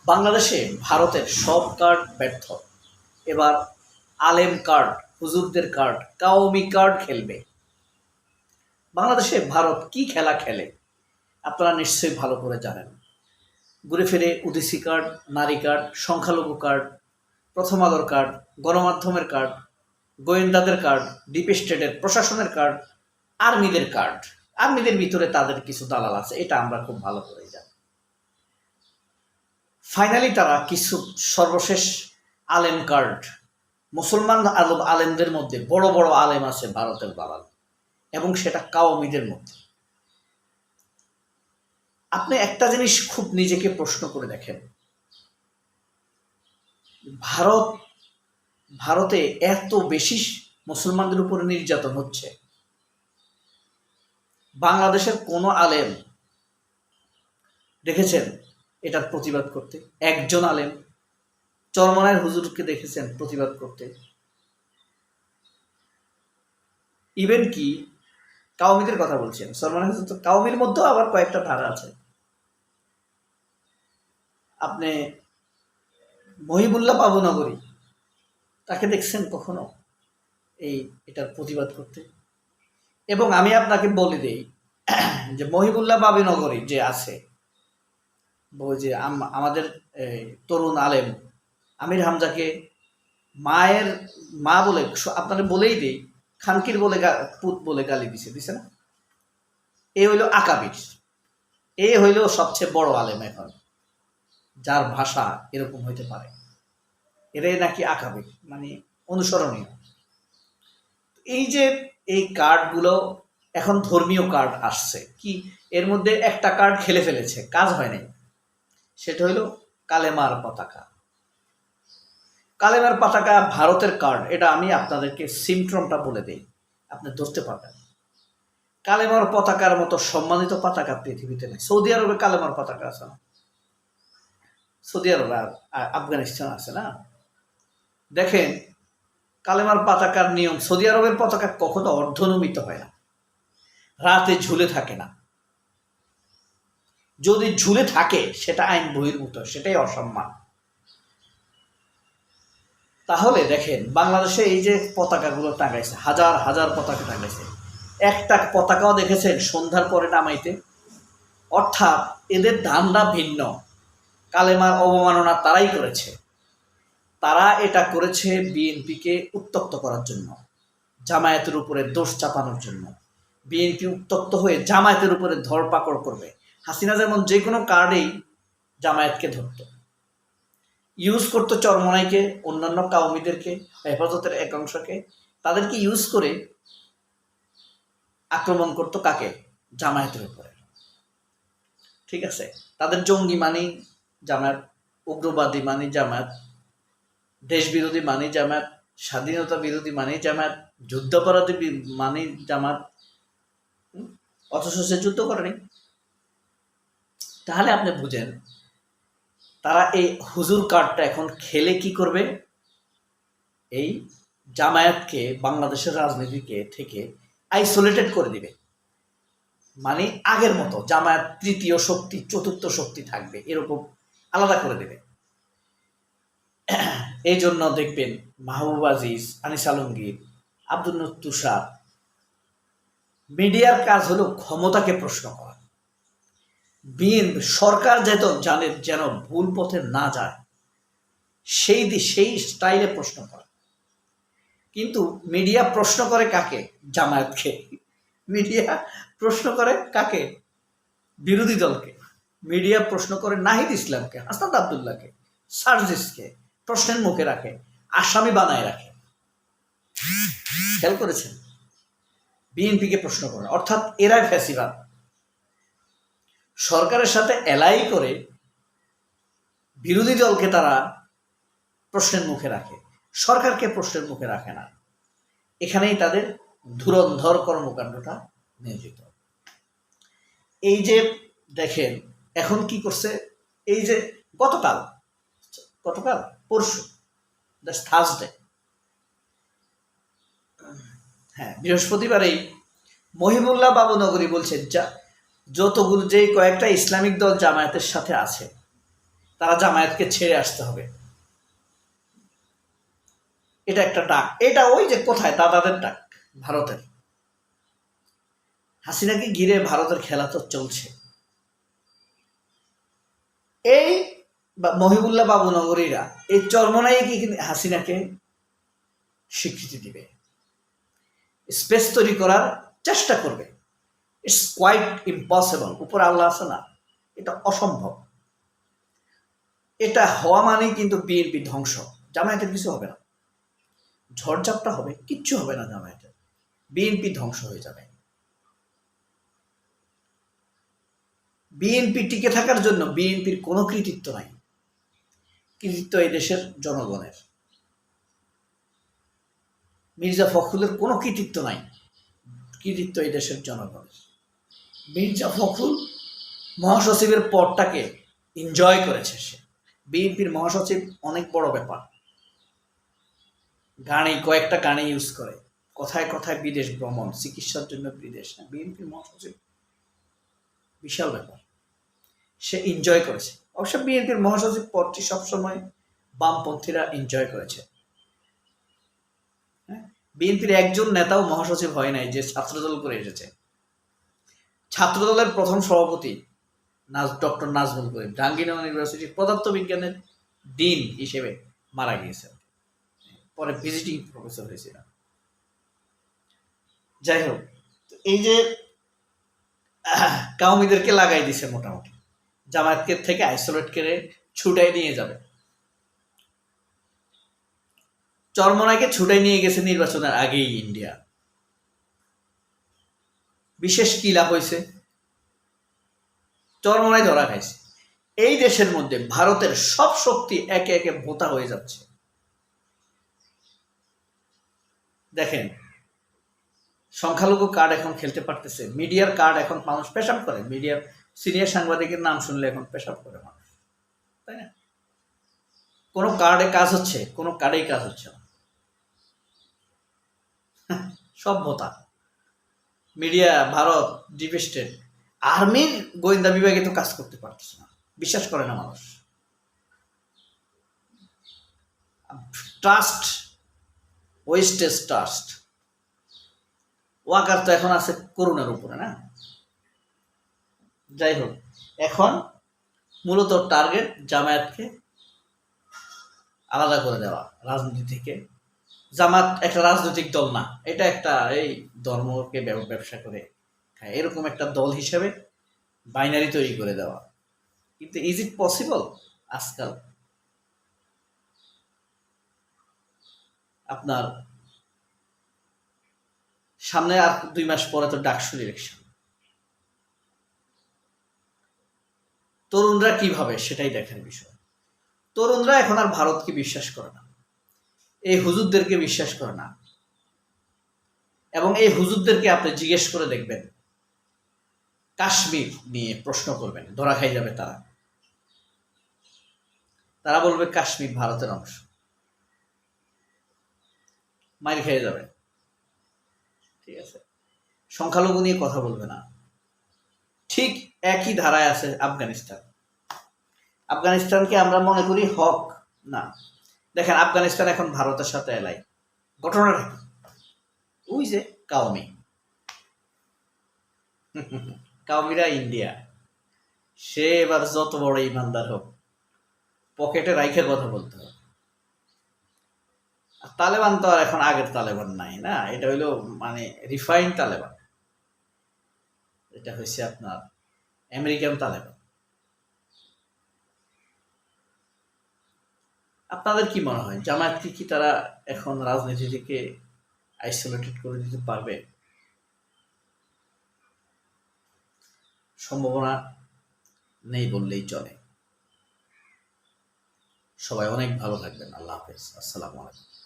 বাংলাদেশে ভারতের সব কার্ড ব্যর্থ। এবার আলেম কার্ড, হুজুরদের কার্ড, কাওমি কার্ড খেলবে। বাংলাদেশে ভারত কি খেলা খেলে আপনারা নিশ্চয়ই ভালো করে জানেন। ঘুরে ফিরে উদিসি কার্ড, নারী কার্ড, সংখ্যালঘু কার্ড, প্রথম আলোর কার্ড, গণমাধ্যমের কার্ড, গোয়েন্দাদের কার্ড, ডিপ স্টেটের প্রশাসনের কার্ড, আর্মিদের কার্ড। আর্মিদের ভিতরে তাদের কিছু দালাল আছে, এটা আমরা খুব ভালো করে জানি। ফাইনালি তারা কিছু সর্বশেষ আলেম কার্ড, মুসলমান আলেমদের মধ্যে বড় বড় আলেম আছে ভারতের দালাল, এবং সেটা কাওমিদের মধ্যে। আপনি একটা জিনিস খুব নিজেকে প্রশ্ন করে দেখেন, ভারতে এত বেশি মুসলমানদের উপরে নির্যাতন হচ্ছে, বাংলাদেশের কোনো আলেম দেখেছেন এটার প্রতিবাদ করতে? একজন আলেম চরমনায়ের হুজুরকে দেখেছেন প্রতিবাদ করতে? ইভেন কি কাওমিদের কথা বলছেন, চরমনায়ের হুজুর তো কাওমির মধ্যেও আবার কয়েকটা ধারা আছে। আপনি মহিবুল্লাহ বাবুনগরী, তাকে দেখছেন কখনো এটার প্রতিবাদ করতে? এবং আমি আপনাকে বলে দিই যে মহিবুল্লাহ বাবুনগরী যে আছে, যে আমাদের তরুণ আলেম আমির হামজাকে মায়ের মা বলে, আপনাদের বলেই দিই, খানকির বলে পুত বলে গালি দিছে না? এ হইল আকাবির, এ হইল সবচেয়ে বড় আলেম এখন, যার ভাষা এরকম হইতে পারে। এরাই নাকি আকাবির, মানে অনুসরণীয়। এই যে এই কার্ডগুলো এখন ধর্মীয় কার্ড আসছে, কি এর মধ্যে একটা কার্ড খেলে ফেলেছে, কাজ হয় নাই। সেটা হইল কালেমার পতাকা। কালেমার পতাকা ভারতের কার্ড, এটা আমি আপনাদেরকে সিমট্রমটা বলে দিই, আপনি ধরতে পারবেন। কালেমার পতাকার মতো সম্মানিত পতাকা পৃথিবীতে নেই। সৌদি আরবে কালেমার পতাকা আছে না? সৌদি আরব আর আফগানিস্তান আছে না? দেখেন কালেমার পতাকার নিয়ম, সৌদি আরবের পতাকা কখনো অর্ধনমিত হয় না, রাতে ঝুলে থাকে না। যদি ঝুলে থাকে সেটা আইন বহির্ভূত, সেটাই অসম্মান। তাহলে দেখেন বাংলাদেশে এই যে পতাকাগুলো টাঙাইছে, হাজার হাজার পতাকা টাঙাইছে, একটা পতাকাও দেখেছেন সন্ধ্যার পরে নামাইতে? অর্থাৎ এদের ধান্দা ভিন্ন। কালেমার অবমাননা তারাই করেছে। তারা এটা করেছে বিএনপিকে উত্তক্ত করার জন্য, জামায়াতের উপরে দোষ চাপানোর জন্য। বিএনপি উত্তক্ত হয়ে জামায়াতের উপরে ধরপাকড় করবে। হাসিনা যেমন যে কোনো কার্ডেই জামায়াতকে ধরত, ইউজ করতো চরমনাইকে, অন্যান্য কাউমিদেরকে, হেফাজতের একাংশকে, তাদেরকে ইউজ করে আক্রমণ করতো কাকে? জামায়াতের উপরে। ঠিক আছে, তাদের জঙ্গি মানি জামায়াত, উগ্রবাদী মানি জামায়াত, দেশ বিরোধী মানি জামায়াত, স্বাধীনতা বিরোধী মানি জামায়াত, যুদ্ধাপরাধী মানি জামায়াত, অথচ সে যুদ্ধ করেনি। তাহলে আপনি বুঝেন তারা এই হুজুর কার্ডটা এখন খেলে কি করবে? এই জামায়াতকে বাংলাদেশের রাজনীতিকে থেকে আইসোলেটেড করে দিবে। মানে আগের মতো জামায়াত তৃতীয় শক্তি, চতুর্থ শক্তি থাকবে, এরকম আলাদা করে দেবে। এই জন্য দেখবেন মাহবুব আজিজ, আনিস আলমগীর, আব্দুল তুষার, মিডিয়ার কাজ হলো ক্ষমতাকে প্রশ্ন করা। সরকার যেন ভুল পথে না যায় সেই স্টাইলে প্রশ্ন করা। কিন্তু মিডিয়া প্রশ্ন করে কাকে? জামায়াতকে। মিডিয়া প্রশ্ন করে কাকে? বিরোধী দলকে। মিডিয়া প্রশ্ন করে নাহিদ ইসলামকে, হাসনাত আব্দুল্লাহকে, সার্জিসকে প্রশ্নের মুখে রাখে, আসামি বানায় রাখে। খেয়াল করেছেন? বিএনপিকে প্রশ্ন করে, অর্থাৎ এরাই ফ্যাসিবাদ। সরকারের সাথে এলাই করে বিরোধী দলকে তারা প্রশ্নের মুখে রাখে, সরকারকে প্রশ্নের মুখে রাখে না। এখানেই তাদের ধুরন্ধর কর্মকাণ্ডটা নিয়োজিত। এই যে দেখেন এখন কি করছে, এই যে গতকাল পরশু, থার্সডে, হ্যাঁ বৃহস্পতিবারেই মহিবুল্লাহ বাবুনগরী বলছেন, যতগুলো যে কয়েকটা ইসলামিক দল জামায়াতের সাথে আছে তারা জামায়াতকে ছেড়ে আসতে হবে। এটা একটা ডাক, এটা ওই যে কোথায় দাদাদের ডাক, ভারতের। হাসিনাকে ঘিরে ভারতের খেলা তো চলছে। এই মহিবুল্লাহ বাবুনগরীরা এই চরমনাই কি হাসিনাকে স্বীকৃতি দিবে, স্পেস তৈরি করার চেষ্টা করবে। It's quite impossible. উপরে আল্লাহ আছে না, এটা অসম্ভব। এটা হওয়া মানেই কিন্তু বিএনপি ধ্বংস। জামায়াতের কিছু হবে না, ঝড়ঝাপটা হবে, কিচ্ছু হবে না জামায়াতের, বিএনপি ধ্বংস হয়ে যাবে। বিএনপি টিকে থাকার জন্য বিএনপির কোনো কৃতিত্ব নাই, কৃতিত্ব এই দেশের জনগণের। মির্জা ফখরুলের কোনো কৃতিত্ব নাই, কৃতিত্ব এই দেশের জনগণের। মির্জা ফখরুল মহাসচিবের পদটাকে এনজয় করেছে সে। বিএনপির মহাসচিব অনেক বড় ব্যাপার, গানে কয়েকটা গানে ইউজ করে, কথায় কথায় বিদেশ ভ্রমণ, চিকিৎসার জন্য বিদেশ। বিএনপির মহাসচিব বিশাল ব্যাপার, সে এনজয় করেছে। অবশ্য বিএনপির মহাসচিব পদটি সবসময় বামপন্থীরা এনজয় করেছে। বিএনপির একজন নেতাও মহাসচিব হয় নাই যে ছাত্রদল করে এসেছে। ছাত্রদলের প্রথম সভাপতি ডক্টর নাজমুল করিম জাহাঙ্গীরনগর ইউনিভার্সিটির পদার্থবিজ্ঞানের ডিন হিসেবে মারা গিয়েছেন, পরে ভিজিটিং প্রফেসর হয়েছিলেন। যাই হোক, এই যে কাউমিদেরকে লাগাই দিছে, মোটামুটি জামায়াতকে থেকে আইসোলেট করে ছুটাই নিয়ে যাবে। চরমনাইকে ছুটাই নিয়ে গেছে নির্বাচনের আগেই ইন্ডিয়া। বিশেষ কি লাভ হয়েছে? চরমনাই ধরা খাইছে। এই দেশের মধ্যে ভারতের সব শক্তি একে একে ভোতা হয়ে যাচ্ছে। দেখেন, সংখ্যালঘু কার্ড এখন খেলতে পারতেছে, মিডিয়ার কার্ড এখন মানুষ পেশাব করে, মিডিয়ার সিনিয়র সাংবাদিকের নাম শুনলে এখন পেশাব করে মানুষ, তাই না? কোনো কার্ডে কাজ হচ্ছে, কোনো কার্ডেই কাজ হচ্ছে না, সব ভোতা। মিডিয়া, ভারত, ডিপ স্টেট, আর্মির গোয়েন্দা বিভাগে তো কাজ করতে পারতেছে না, বিশ্বাস করে না মানুষ। ট্রাস্ট, ওয়েস্টেজ ট্রাস্ট, ওয়াকার তো এখন আছে করুণার উপরে, না? যাই হোক, এখন মূলত টার্গেট জামায়াতকে আলাদা করে দেওয়া রাজনীতি থেকে। জামাত একটা রাজনৈতিক দল না, এটা একটা এই ধর্মকে ব্যবসা করে খায়, এরকম একটা দল হিসেবে বাইনারি তৈরি করে দেওয়া। কিন্তু ইজ ইট পসিবল? আজকাল আপনার সামনে আর 2 মাস পরে তো ডাকসুর ইলেকশন, তরুণরা কিভাবে, সেটাই দেখার বিষয়। তরুণরা এখন আর ভারতকে বিশ্বাস করে না, এই হুজুরদেরকে বিশ্বাস করে না। এবং এই হুজুরদেরকে আপনি জিজ্ঞেস করে দেখবেন, কাশ্মীর নিয়ে প্রশ্ন করবেন, ধরা খাই যাবে তারা। তারা বলবে কাশ্মীর ভারতের অংশ, মাইর খেয়ে যাবে। ঠিক আছে, সংখ্যালঘু নিয়ে কথা বলবে না। ঠিক একই ধারায় আছে আফগানিস্তান। আফগানিস্তানকে আমরা মনে করি হক না। দেখেন, আফগানিস্তান এখন ভারতের সাথে এলাই। ঘটনাটা কি? ওই যে কাউমি, কাউমিরা ইন্ডিয়া, সে এবার যত বড় ইমানদার হোক, পকেটে রাইখে কথা বলতে হবে। তালেবান তো আর এখন আগের তালেবান নাই, না? এটা হইলো মানে রিফাইন তালেবান, এটা হয়েছে আপনার আমেরিকান তালেবান। আপনাদের কি মনে হয়, জামায়াতকে কি তারা এখন রাজনীতি থেকে আইসোলেটেড করে দিতে পারবে? সম্ভাবনা নেই বললেই চলে। সবাই অনেক ভালো থাকবেন। আল্লাহ হাফেজ, আসসালামু আলাইকুম।